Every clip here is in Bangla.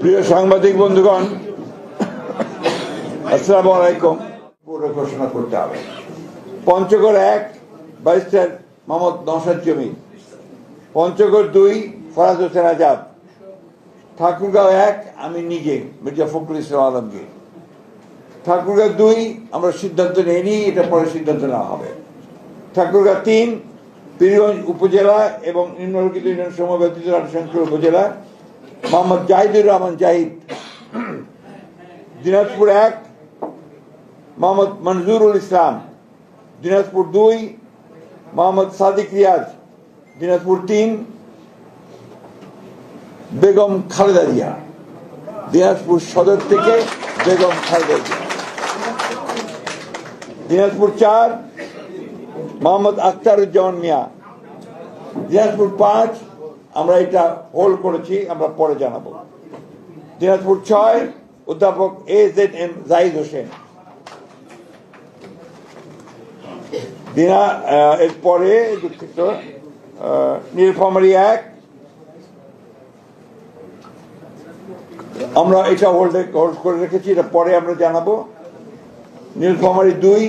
প্রিয় সাংবাদিক বন্ধুগণ, আসসালামু আলাইকুম। ঘোষণা করতে হবে। পঞ্চগড় 1 ব্যারিস্টার মোহাম্মদ নওশাদ জমি, পঞ্চগড় 2 ফরাজ হোসেন আজাদ, ঠাকুরগাঁও 1 আমি নিজে মির্জা ফখরুল ইসলাম আলমগীর। ঠাকুরগাঁও 2 আমরা সিদ্ধান্ত নেইনি, এটা পরে সিদ্ধান্ত নেওয়া হবে। ঠাকুরগাঁও 3 পীরগঞ্জ উপজেলা এবং নিম্নলিখিত ইউনিয়ন সমূহ ব্যতীত রাজশাহী উপজেলা মোহাম্মদ জাহিদুর রহমান জাহিদ। দিনাজপুর 1 মোহাম্মদ মনজুরুল ইসলাম। দিনাজপুর 2 মোহাম্মদ সাদিক রিয়াজ। দিনাজপুর 3 বেগম খালেদা জিয়া। দিনাজপুর সদর থেকে বেগম খালেদা জিয়া। দিনাজপুর 4 মোহাম্মদ আখতারুজ্জামান মিয়া। দিনাজপুর 5 আমরা এটা হোল্ড করেছি, আমরা পরে জানাবো। দিনাজপুর 6 অধ্যাপক AZM জাহিদ হোসেন। এরপরে দুঃখিত নীলফামারী 1 আমরা এটা হোল্ড করে রেখেছি, এটা পরে আমরা জানাবো। নীলফামারী 2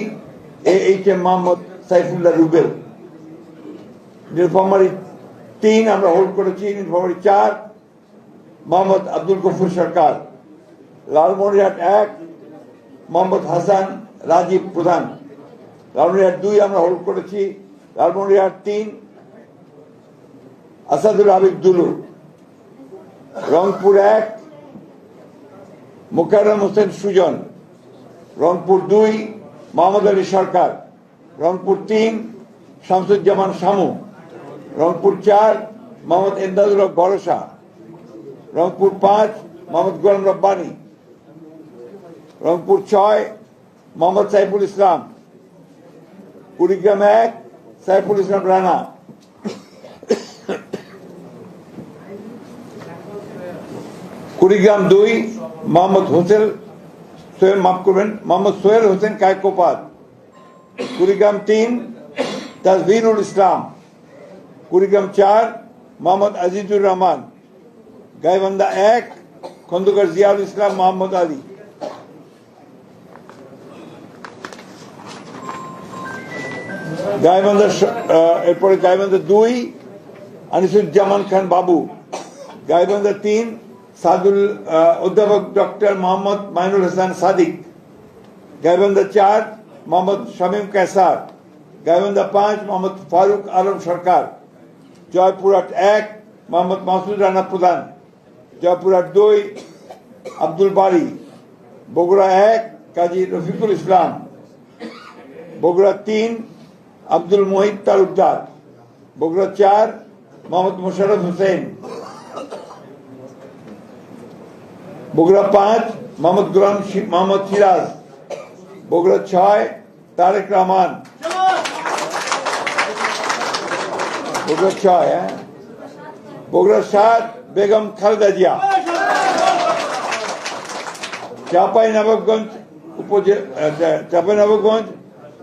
AHM মোহাম্মদ সাইফুল্লাহ রুবেল। নীলফামারী 3 আমরা হোল্ড করেছি। নীলফামারী 4 মোহাম্মদ আব্দুল গফুর সরকার। লালমনিরহাট 1 মোহাম্মদ হাসান রাজীব প্রধান। লালমনিরহাট 2 আমরা হোল্ড করেছি। লালমনিরহাট 3 আসাদুল হাবিব দুলু। রংপুর 1 মোকাররম হোসেন সুজন। রংপুর 2 মোহাম্মদ আলী সরকার। রংপুর 3 শামসুজ্জামান শামু। রংপুর 4 মোহাম্মদ এমদাদুল হক ভরসা। রংপুর 5 মোহাম্মদ গোলাম রব্বানী। রংপুর 6 মোহাম্মদ সাইফুল ইসলাম। কুড়িগ্রাম 1 সাইফুল ইসলাম রানা। কুড়িগ্রাম 2 মোহাম্মদ মোহাম্মদ সোহেল হোসেন কায়কোপাত। কুড়িগ্রাম 3 তাজভিরুল ইসলাম। কুড়িগ্রাম 4 মোহাম্মদ আজিজুর রহমান। গাইবান্ধা 1 খন্দকার জিয়াউল ইসলাম মোহাম্মদ আলী। এরপরে গাইবান্ধা 2 আনিসুজ্জামান খান বাবু। গাইবান্ধা 3 অধ্যাপক ডক্টর মোহাম্মদ মাইনুল হাসান সাদিক। গাইবান্ধা 4 মোহাম্মদ শামীম কেসার। গাইবান্ধা 5 মোহাম্মদ ফারুক আলম সরকার। জয়পুরহাট 1 মোহাম্মদ মাসুদ রানা প্রধান। জয়পুরহাট 2 আব্দুল বারি। বগুড়া 1 কাজী রফিকুল ইসলাম। বগুড়া 3 আব্দুল মোহিত তালুকদার। বগুড়া 4 মোহাম্মদ মোশাররফ হোসেন। বগুড়া 5 মোহাম্মদ গোলাম মোহাম্মদ সিরাজ। বগুড়া 6 তারেক রহমান। বগুড়া 6 বগুড়া 7 বেগম খালেদা জিয়া। চাঁপাইনবাবগঞ্জ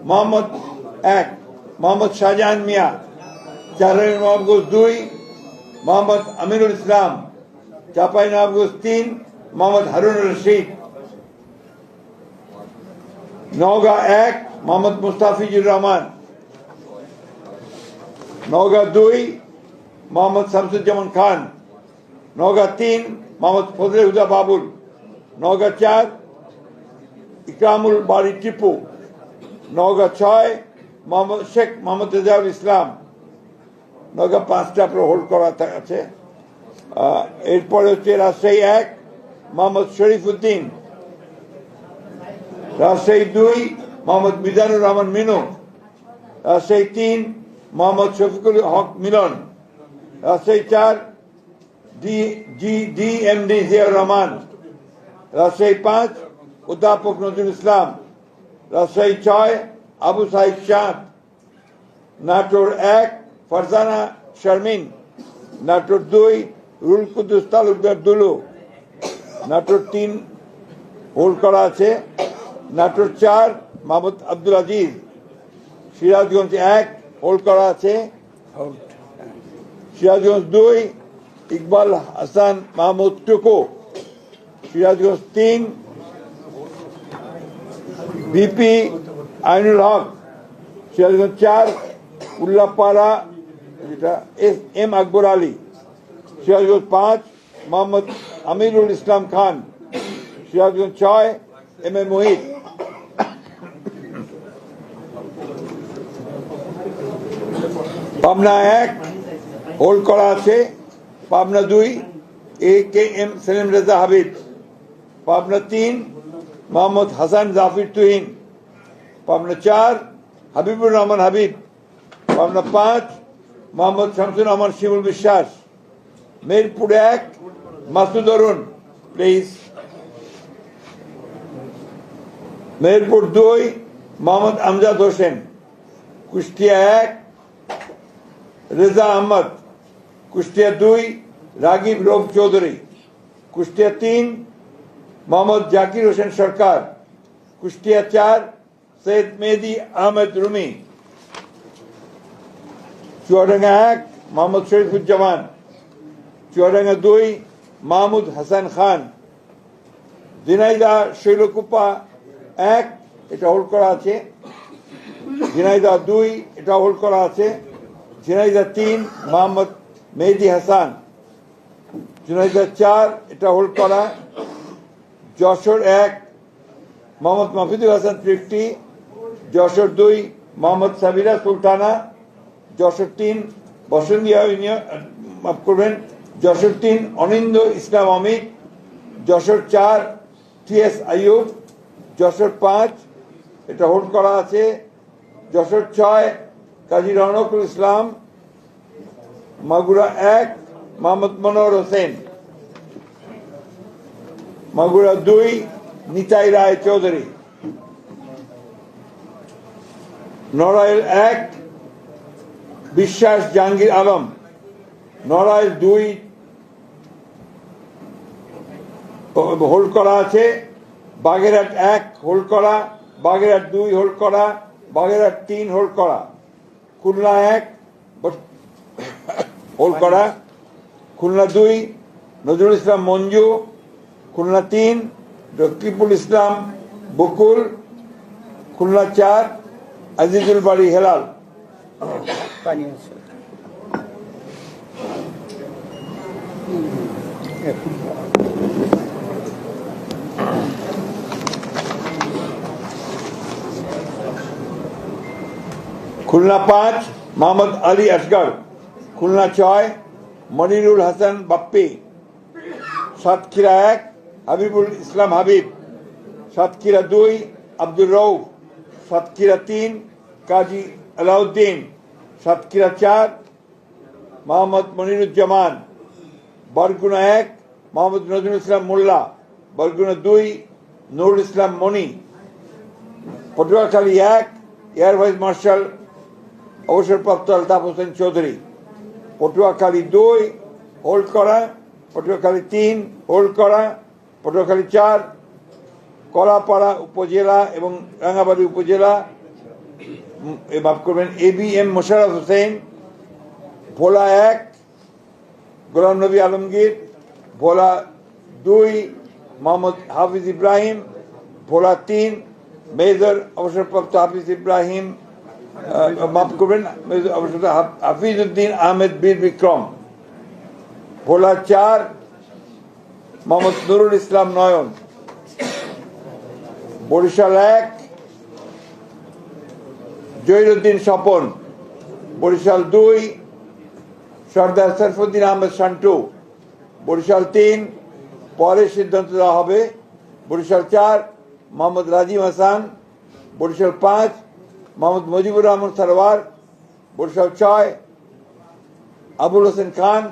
মোহাম্মদ 1 মোহাম্মদ শাহজাহান মিয়া। চাঁপাইনবাবগঞ্জ 2 মোহাম্মদ আমিনুল ইসলাম। চাঁপাইনবাবগঞ্জ 3 মোহাম্মদ হারুনুর রশিদ। নওগাঁ 1 মোহাম্মদ মুস্তাফিজুর রহমান। নওগাঁ 2 মোহাম্মদ শামসুজ্জামান খান। নওগাঁ 3 মোহাম্মদ ফজলে হুদা বাবুল। নওগাঁ 4 ইকরামুল বাড়ি টিপু। নওগাঁ 6 শেখ মোহাম্মদ রেজাউল ইসলাম। নওগাঁ 5টা আপনার হোল্ড করা আছে। এরপরে হচ্ছে রাজশাহী 1 মোহাম্মদ শরীফ উদ্দিন। রাজশাহী 2 মোহাম্মদ মিজানুর রহমান মিনু। রাজশাহী 3 মোহাম্মদ শফিকুল হক মিলন। রাজশাহী 4 DMD জিয়াউর রহমান। রাজশাহী 5 অধ্যাপক নজরুল ইসলাম। রাজশাহী 6 আবু সাইদ চাঁদ। নাটোর 1 ফারজানা শারমিন। নাটোর 2 রুল কুদ্দুস তালুকদার দুলু। নাটোর 3 হোল্ড করা আছে। নাটোর 4 মোহাম্মদ আব্দুল আজিজ। সিরাজগঞ্জ 1 হোল্ড করা আছে। সিরাজগঞ্জ 2 ইকবাল হাসান মাহমুদ টুকু। সিরাজগঞ্জ 3 ভিপি আইনুল হক, সিরাজগঞ্জ 4 উল্লাপাড়া যেটা M Akbar Ali, Sirajganj 5 Mohammad Amirul Islam Khan, Sirajganj 6 M A Mohit, Pabna 1 hold করা আছে, পাবনা 2 এ K M Selim Reza Habib, Pabna 3 Mohammad Hasan Zafir Tuhin, Pabna 4 Habibur Rahman Habib, Pabna 5 Mohammad Shamsur Rahman Shimul Biswas, Mirpur 1 Masud Arun please, Mirpur 2 Mohammad Amjad Hossain, Kushtia 1 Reza Ahmad, Kushtia 2 Ragib রোগ চৌধুরী, কুষ্টিয়া 3 মোহাম্মদ জাকির হোসেন সরকার, কুষ্টিয়া 4 সৈয়দ মেহেদি আহমেদ রুমি, চুয়াডাঙ্গা 1 মোহাম্মদ শরীফুজ্জামান, চুয়াডাঙ্গা 2 মাহমুদ হাসান খান, ঝিনাইদহ শৈলকুপা 1 এটা হোল্ড করা আছে, ঝিনাইদহ 2 এটা হোল্ড করা আছে, ঝিনাইদহ 3 মোহাম্মদ মেহেদি হাসান, ঝিনাইদহ 4 এটা হোল্ড করা, যশোর 1 মোহাম্মদ মাহফুজুল হাসান 50, যশোর 2 মোহাম্মদ সাবিরা সুলতানা, যশোর 3 বসন্তিয়া মাফ করবেন, যশোর 3 অনিন্দ ইসলাম অমিত, যশোর 4 টি.এস. আইয়ুব, যশোর 5 এটা হোল্ড করা আছে, যশোর 6 কাজী রওনকুল ইসলাম, মাগুরা 1 মোহাম্মদ মনোহর হোসেন, মাগুরা 2 নিতাই রায় চৌধুরী, নড়াইল 1 বিশ্বাস জাহাঙ্গীর আলম, নড়াইল 2 হোল্ড করা আছে, বাগেরহাট 1 হোল্ড করা, বাগেরহাট 2 হোল্ড করা, বাগেরহাট 3 হোল্ড করা, খুলনা 1 হোল্ড করা, খুলনা 2 নজরুল ইসলাম মঞ্জু, খুলনা 3 রকিবুল ইসলাম বকুল, খুলনা 4 আজিজুল বাড়ি হেলাল। খুলনা 5 মোহাম্মদ আলী আসগর, খুলনা 6 মনিরুল হাসান বাপ্পি, সাতক্ষীরা 1 হাবিবুল ইসলাম হাবিব, সাতক্ষীরা 2 আব্দুর রউফ, সাতক্ষীরা 3 কাজী আলাউদ্দিন, সাতক্ষীরা 4 মোহাম্মদ মনিরুজ্জামান, বরগুনা 1 মোহাম্মদ নজরুল ইসলাম মোল্লা, বরগুনা 2 নুরুল ইসলাম মনি, পটুয়াখালী 1 এয়ার ভাইস মার্শাল অবসরপ্রাপ্ত আলতাফ হোসেন চৌধুরী, পটুয়াখালী 2 হোল্ড করা, পটুয়াখালী 3 হোল্ড করা, পটুয়াখালী 4 কলাপাড়া উপজেলা এবং রাঙ্গাবাড়ী উপজেলা মাফ করবেন ABM মোশাররফ হোসেন, ভোলা 1 গোলাম নবী আলমগীর, ভোলা 2 মোহাম্মদ হাফিজ ইব্রাহিম, ভোলা 3 মেজর অবসরপ্রাপ্ত হাফিজ ইব্রাহিম মাফ করবেন হাফিজ উদ্দিন আহমেদ বীর বিক্রম, ভোলা 4 মোহাম্মদ নুরুল ইসলাম নয়ন, বরিশাল 1 জহিরুদ্দিন স্বপন, বরিশাল 2 সর্দার সরফুদ্দিন আহমেদ শান্টু, বরিশাল 3 পরে সিদ্ধান্ত দেওয়া হবে, বরিশাল 4 মোহাম্মদ রাজিম হাসান, বরিশাল 5 মোহাম্মদ মুজিবুর রহমান সরওয়ার, বরিশাল 6 আবুল হোসেন খান,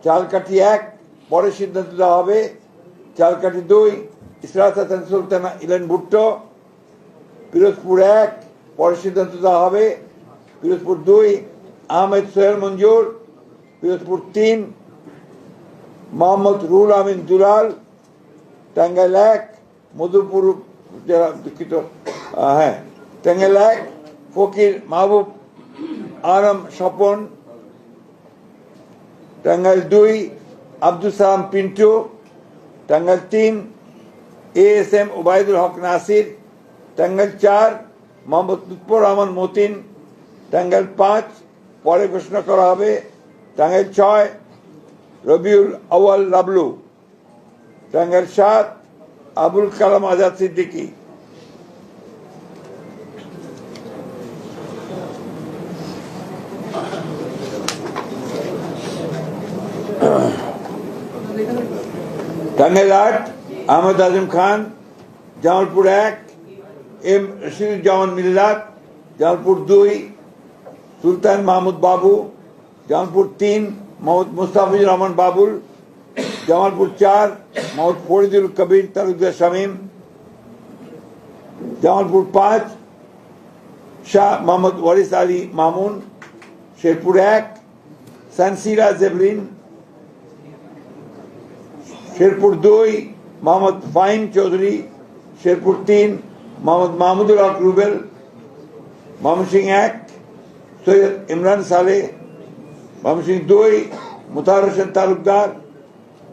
চালকাঠি 1 পরে সিদ্ধান্ত দেওয়া হবে, চালকাঠি 2 ইসরাত হাসান সুলতানা ইলেন ভুট্টো, পিরোজপুর 1 পরে সিদ্ধান্ত দেওয়া হবে, পিরোজপুর 2 আহমেদ সোহেল মঞ্জুর, পিরোজপুর 3 মোহাম্মদ রুহুল আমিন দুলাল, টাঙ্গাইল 1 মধুপুর দুঃখিত হ্যাঁ টাঙ্গাইল 1 ফকির মাহবুব আলম স্বপন, টাঙ্গাইল 2 আব্দুল সালাম পিন্টু, টাঙ্গাইল 3 ASM ওবায়দুল হক নাসির, টাঙ্গাইল 4 মোহাম্মদ লুৎফর রহমান মতিন, টাঙ্গাইল 5 পরে ঘোষণা করা হবে, টাঙ্গাইল 6 রবিউল আউয়াল লাবলু, টাঙ্গাইল 7 আবুল কালাম আজাদ সিদ্দিকী, টাঙ্গাইল 8 আহমদ আজিম খান, জামালপুর 1 এম রশিদুজ্জামান মিল্লাত, জামালপুর 2 সুলতান মাহমুদ বাবু, জামালপুর 3 মোহাম্মদ মুস্তাফিজুর রহমান বাবুল, জামালপুর 4 মোহাম্মদ ফরিদুল কবির তালুকদার শামীম, জামালপুর 5 শাহ মোহাম্মদ ওয়ারিস আলী মামুন, শেরপুর 1 সানসিরা জেবলিন, শেরপুর 2 মোহাম্মদ ফাহিম চৌধুরী, শেরপুর 3 মোহাম্মদ মাহমুদুল হক রুবেল, ময়মনসিংহ 1 সৈয়দ ইমরান সালেহ, ময়মনসিংহ 2 মুতাহার হোসেন তালুকদার,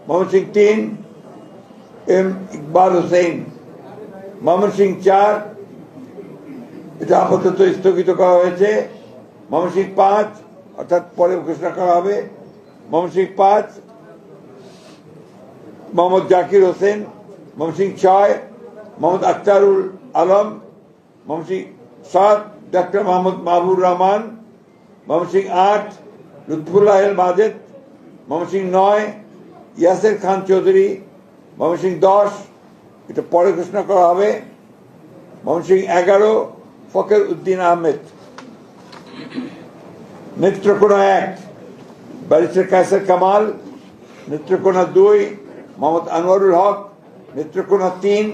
ময়মনসিংহ 3 এম ইকবাল হোসেন, ময়মনসিংহ 4 এটা আপাতত স্থগিত করা হয়েছে, ময়মনসিংহ 5 অর্থাৎ পরে ঘোষণা করা হবে, ময়মনসিংহ 5 মোহাম্মদ জাকির হোসেন, ময়মনসিংহ 6 মোহাম্মদ আখতারুল আলম, ময়মনসিংহ 7 ডক্টর মোহাম্মদ মাহবুর রহমান, ময়মনসিংহ 8 লুৎফুল্লাহ আল মাজেদ, ময়মনসিংহ 9 ইয়াসের খান চৌধুরী, ময়মনসিংহ 10 এটা পরে ঘোষণা করা হবে, ময়মনসিংহ 11 ফখর উদ্দিন আহমেদ, নেত্রকোনা 1 ব্যারিস্টার কায়সার কামাল, নেত্রকোনা 2 মোহাম্মদ আনোয়ারুল হক, নেত্রকোনা 3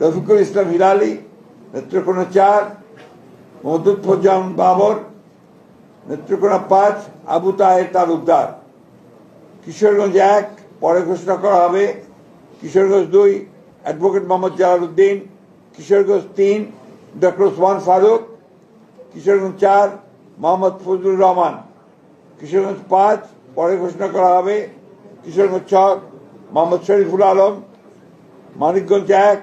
রফিকুল ইসলাম হিলালি, নেত্রকোনা 4 মোহাম্মদ লুৎফুজ্জামান বাবর, নেত্রকোনা 5 আবু তাহের তালুকদার, কিশোরগঞ্জ 1 পরে ঘোষণা করা হবে, কিশোরগঞ্জ 2 অ্যাডভোকেট মোহাম্মদ জালালউদ্দিন, কিশোরগঞ্জ 3 ডক্টর ওসমান ফারুক, কিশোরগঞ্জ 4 মোহাম্মদ ফজলুর রহমান, কিশোরগঞ্জ 5 পরে ঘোষণা করা হবে, কিশোরগঞ্জ 6 মোহাম্মদ শরীফুল আলম, মানিকগঞ্জ 1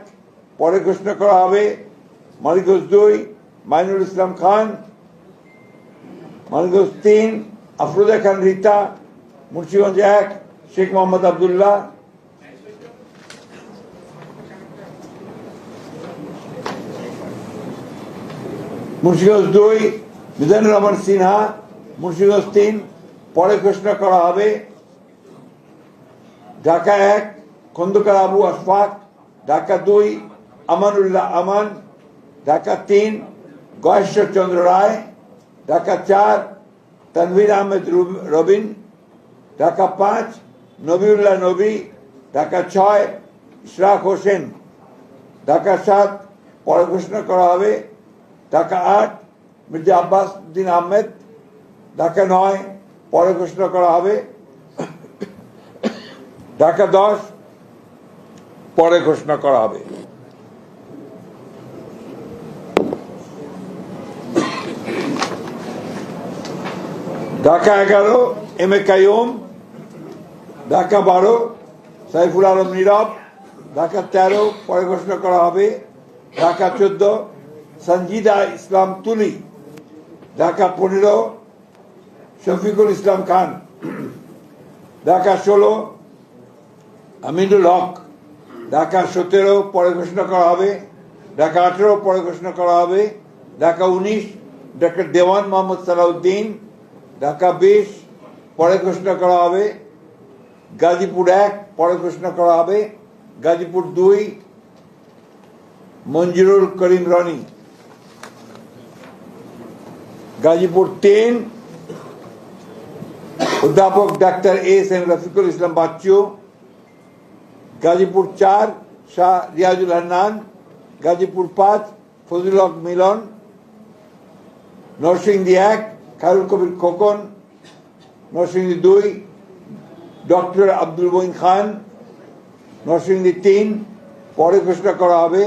পরে ঘোষণা করা হবে, মানিকগঞ্জ 2 মাইনুল ইসলাম খান, মানিকগঞ্জ 3 আফরোজা খান রীতা, মুন্সিগঞ্জ 1 শেখ মোহাম্মদ আবদুল্লাহ, মুন্সিগঞ্জ 2 মিজানুর রহমান সিনহা, মুন্সিগঞ্জ 3 পরে ঘোষণা করা হবে, ঢাকা 1 খন্দকার আবু আশফাক, ঢাকা 2 আমানুল্লাহ আমান, ঢাকা 3 গয়েশ্বর চন্দ্র রায়, ঢাকা 4 তানভীর আহমেদ রবিন, ঢাকা 5 নবিউল্লাহ নবী, ঢাকা 6 ইশরাক হোসেন, ঢাকা 7 পরে ঘোষণা করা হবে, ঢাকা 8 মির্জা আব্বাস উদ্দিন আহমেদ, ঢাকা 9 পরে ঘোষণা করা হবে, ঢাকা 10 পরে ঘোষণা করা হবে। ঢাকা 11 এম এ কাইয়ুম, ঢাকা 12 সাইফুল আলম নীরব, ঢাকা 13 পরে ঘোষণা করা হবে, ঢাকা 14 সঞ্জিদা ইসলাম তুলি, ঢাকা 15 শফিকুল ইসলাম খান, ঢাকা 16 আমিনুল হক, ঢাকা 17 পরে ঘোষণা করা হবে, ঢাকা 18 পরে ঘোষণা করা হবে, ঢাকা 19 ডক্টর দেওয়ান মোহাম্মদ সালাউদ্দিন, ঢাকা 20 পরে ঘোষণা করা হবে, গাজীপুর 1 পরে ঘোষণা করা হবে, গাজীপুর 2 মঞ্জুরুল করিম রনি, গাজীপুর 3 অধ্যাপক ডাক্তার ASM রফিকুল ইসলাম বাচ্চু, গাজীপুর 4 শাহ রিয়াজুল হান্নান, গাজীপুর 5 ফজলুল হক মিলন, নরসিংদী 1 খায়রুল কবির খোকন, নরসিংদী 2 ডক্টর আব্দুল মঈন খান, নরসিংদী 3 পরে ঘোষণা করা হবে,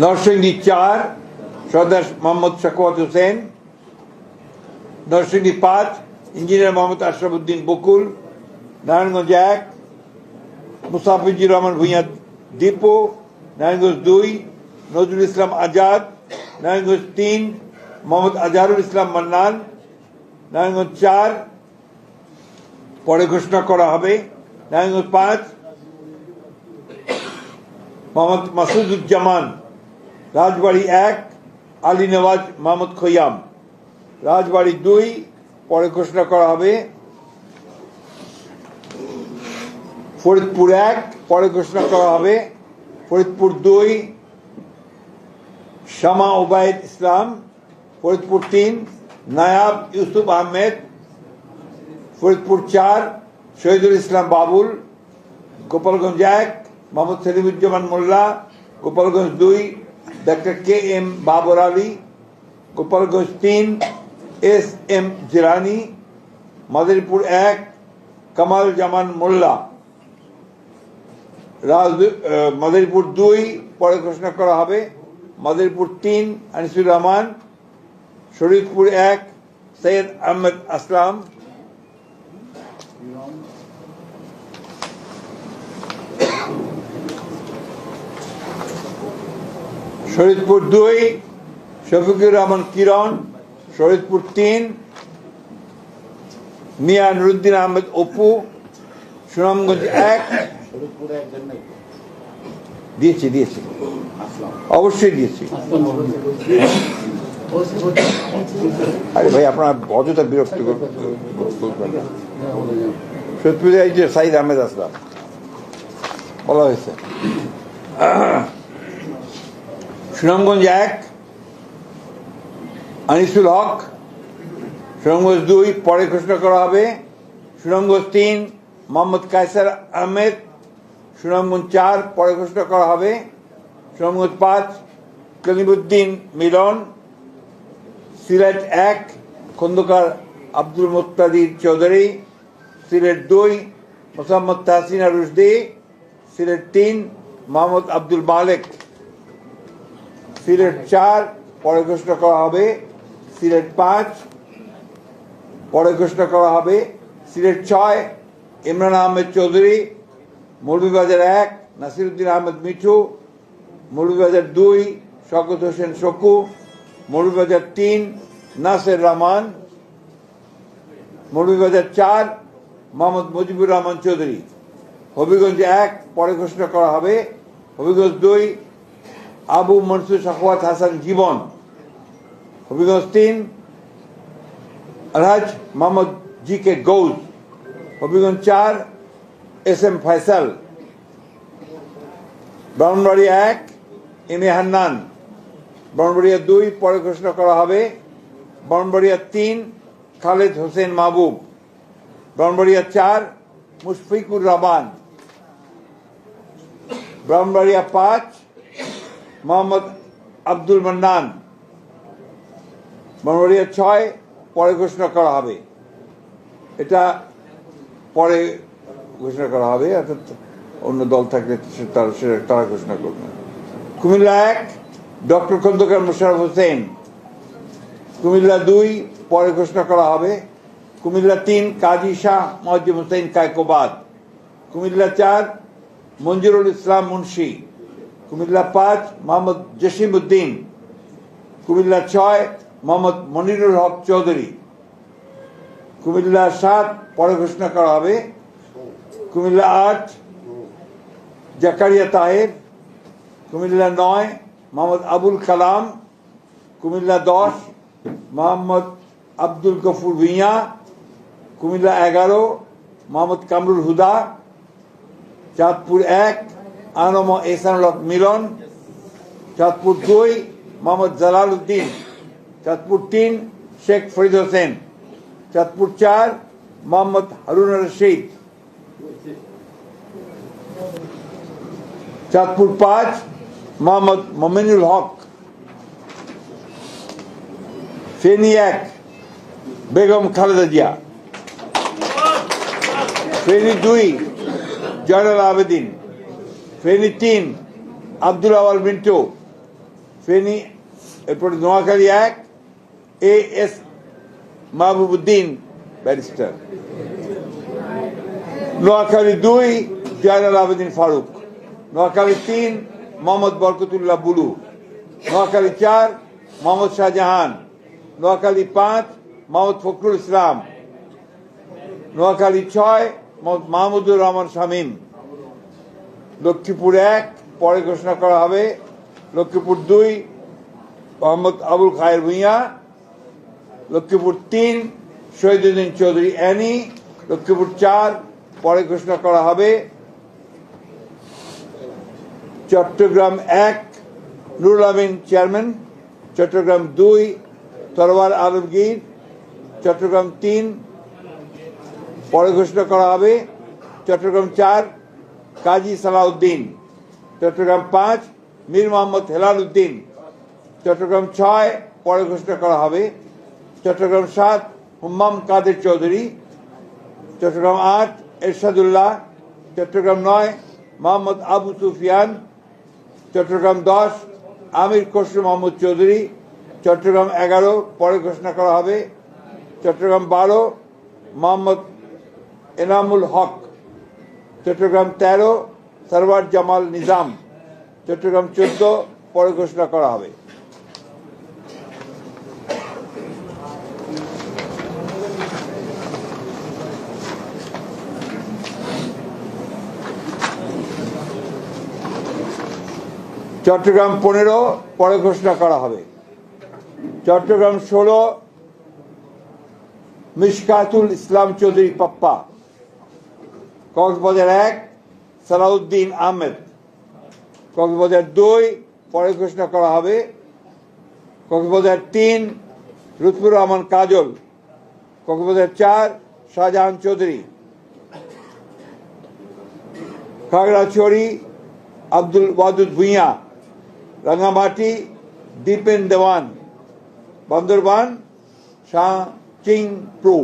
নরসিংদী 4 সর্দার মোহাম্মদ শাকওয়াত হোসেন। নরসিংদী 5 ইঞ্জিনিয়ার মোহাম্মদ আশরাফুদ্দিন বকুল। নারায়ণগঞ্জ 1 মুসাফিজুর রহমান ভূঁইয়া দীপু। নারায়ণগঞ্জ 2 নজরুল ইসলাম আজাদ। নারায়ণগঞ্জ 3 মোহাম্মদ আজহারুল ইসলাম মান্নান। নারায়ণগঞ্জ 4 পরে ঘোষণা করা হবে। নারায়ণগঞ্জ 5 মোহাম্মদ মাসুদুজ্জামান। রাজবাড়ী 1 আলী নওয়াজ মোহাম্মদ খৈয়াম। রাজবাড়ী 2 পরে ঘোষণা করা হবে। ফরিদপুর 1 পরে ঘোষণা করা হবে। Faridpur 2 Shama Obaid Islam. Faridpur 3 Nayab Yusuf Ahmed. Faridpur 4 Shahidul Islam Babul. Gopalganj 1 Mohammad Selimuzzaman Molla. Gopalganj 2 doctor K M Babar Ali. Gopalganj 3 S M Jilani. Madaripur 1 Kamal Zaman Molla. Madaripur 2 পরে ঘোষণা করা হবে। মাদারীপুর 3 আনিসুর রহমান। শরীয়তপুর 1 সৈয়দ আহমেদ আসলাম। শরীয়তপুর 2 শফিকুর রহমান কিরণ। শরীয়তপুর 3 মিয়া নুরুদ্দিন আহমেদ অপু। সুনামগঞ্জ 1 দিয়েছি অবশ্যই দিয়েছি। আরে ভাই আপনার অযথা বিরক্ত করবেন। শরীয়তপুর এই যে সাইদ আহমেদ আসলাম বলা হয়েছে। সুনামগঞ্জ 1 আনিসুল হক। সুনামগঞ্জ 2 পরে ঘোষণা করা হবে। সুনামগঞ্জ 3 মোহাম্মদ কায়সার আহমেদ। সুনামগঞ্জ 4 পরে ঘোষণা করা হবে। সুনামগঞ্জ 5 কলিমুদ্দিন মিলন। সিলেট 1 খন্দকার আব্দুল মুত্তাদির চৌধুরী। সিলেট 2 মোসাম্মদ তাহসিনা রুশদি। সিলেট 3 মোহাম্মদ আব্দুল মালেক। সিলেট 4 পরে ঘোষণা করা হবে। সিলেট 5 পরে ঘোষণা করা হবে। সিলেট 6 ইমরান আহমেদ চৌধুরী। মৌলভীবাজার 1 নাসিরুদ্দিন আহমেদ মিঠু। মৌলভীবাজার 2 শওকত হোসেন শকু। মৌলভীবাজার 3 নাসের রহমান। মৌলভীবাজার 4 মোহাম্মদ মুজিবুর রহমান চৌধুরী। হবিগঞ্জ 1 পরে ঘোষণা করা হবে। Habiganj 2 Abu Mansur Shakwat Hasan Jibon. Habiganj 3 Alhaj Mohammad G K Gaus. Habiganj 4 S M Faisal. Brahmanbaria 1 M A Hannan. Brahmanbaria 2 পরে ঘোষণা করা হবে। ব্রাহ্মণবাড়িয়া 3 খালেদ হোসেন মাহবুব। ব্রাহ্মণবাড়িয়া 4 মুশফিকুর রহমান। ব্রাহ্মণবাড়িয়া 5 মোহাম্মদ আব্দুল মান্নান। ব্রাহ্মণবাড়িয়া 6 পরে ঘোষণা করা হবে। এটা পরে ঘোষণা করা হবে, অর্থাৎ অন্য দল থাকলে তারা ঘোষণা করবে। কুমিল্লা 1 ডক্টর খন্দকার মোশাররফ হোসেন। কুমিল্লা 2 পরে ঘোষণা করা হবে। কুমিল্লা 3 কাজী শাহ মুয়াজ্জম হোসেন কায়কোবাদ। কুমিল্লা 4 মঞ্জুরুল ইসলাম মুন্সি। কুমিল্লা 5 মোহাম্মদ জসিম উদ্দিন। কুমিল্লা 6 মোহাম্মদ মনিরুল হক চৌধুরী। কুমিল্লা 7 পরে ঘোষণা করা হবে। কুমিল্লা 8 জাকারিয়া তাহের। কুমিল্লা 9 মোহাম্মদ আবুল কালাম। কুমিল্লা 10 মোহাম্মদ আব্দুল গফুর ভূঁইয়া। কুমিল্লা 11 মোহাম্মদ কামরুল হুদা। চাঁদপুর 1 আনম এহসানুল হক মিলন। চাঁদপুর 2 মোহাম্মদ জালাল উদ্দিন। চাঁদপুর 3 শেখ ফরিদ হোসেন। চাঁদপুর 4 মোহাম্মদ হারুন রশিদ। চাঁদপুর 5 মোহাম্মদ মমিনুল হক। ফেনী 1 বেগম খালেদা জিয়া। ফেনী 2 জয়নাল আবেদিন। ফেনী 3 আব্দুল আওয়াল মিন্টু। ফেনী এরপরে নোয়াখালী 1 AS মাহবুবউদ্দিন ব্যারিস্টার, নোয়াখালী 2 জয়নাল আবেদিন ফারুক, নোয়াখালী 3 মোহাম্মদ বরকতুল্লাহ বুলু, নোয়াখালী 4 মোহাম্মদ শাহজাহান, নোয়াখালী 5 মোহাম্মদ ফখরুল ইসলাম, নোয়াখালী 6 মাহমুদুর রহমান শামীম, লক্ষ্মীপুর 1 পরে ঘোষণা করা হবে, লক্ষ্মীপুর 2 মোহাম্মদ আবুল খায়ের ভূঁইয়া, লক্ষ্মীপুর 3 শহীদুদ্দিন চৌধুরী অ্যানি, লক্ষ্মীপুর 4 পরে ঘোষণা করা হবে, চট্টগ্রাম 1 নুরুল আমিন চেয়ারম্যান, চট্টগ্রাম 2 তরওয়ার আলমগীর, চট্টগ্রাম 3 পরে ঘোষণা করা হবে, চট্টগ্রাম 4 কাজী সালাউদ্দিন, চট্টগ্রাম 5 মীর মোহাম্মদ হেলাল উদ্দিন, চট্টগ্রাম 6 পরে ঘোষণা করা হবে, চট্টগ্রাম 7 হুম্মাম কাদের চৌধুরী, চট্টগ্রাম 8 এরশাদুল্লাহ, চট্টগ্রাম 9 মোহাম্মদ আবু সুফিয়ান, চট্টগ্রাম 10 আমির খসরু মাহমুদ চৌধুরী, চট্টগ্রাম 11 পরে ঘোষণা করা হবে, চট্টগ্রাম 12 মোহাম্মদ এনামুল হক, চট্টগ্রাম 13 সরওয়ার জামাল নিজাম, চট্টগ্রাম 14 পরে ঘোষণা করা হবে। চট্টগ্রাম 15 পরে ঘোষণা করা হবে, চট্টগ্রাম 16 মিশকাতুল ইসলাম চৌধুরী পাপ্পা, কক্সবাজার 1 সালাউদ্দিন আহমেদ, কক্সবাজার 2 পরে ঘোষণা করা হবে, কক্সবাজার 3 লুৎফুর রহমান কাজল, কক্সবাজার 4 শাহজাহান চৌধুরী, খাগড়াছড়ি আব্দুল ওয়াদুদ ভূঁইয়া, রাঙ্গামাটি দীপেন দেওয়ান, বান্দরবান শাহ চিং প্রু।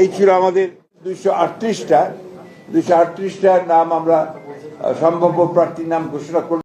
এই ছিল আমাদের 238টা নাম আমরা সম্ভাব্য প্রার্থীর নাম ঘোষণা করলাম।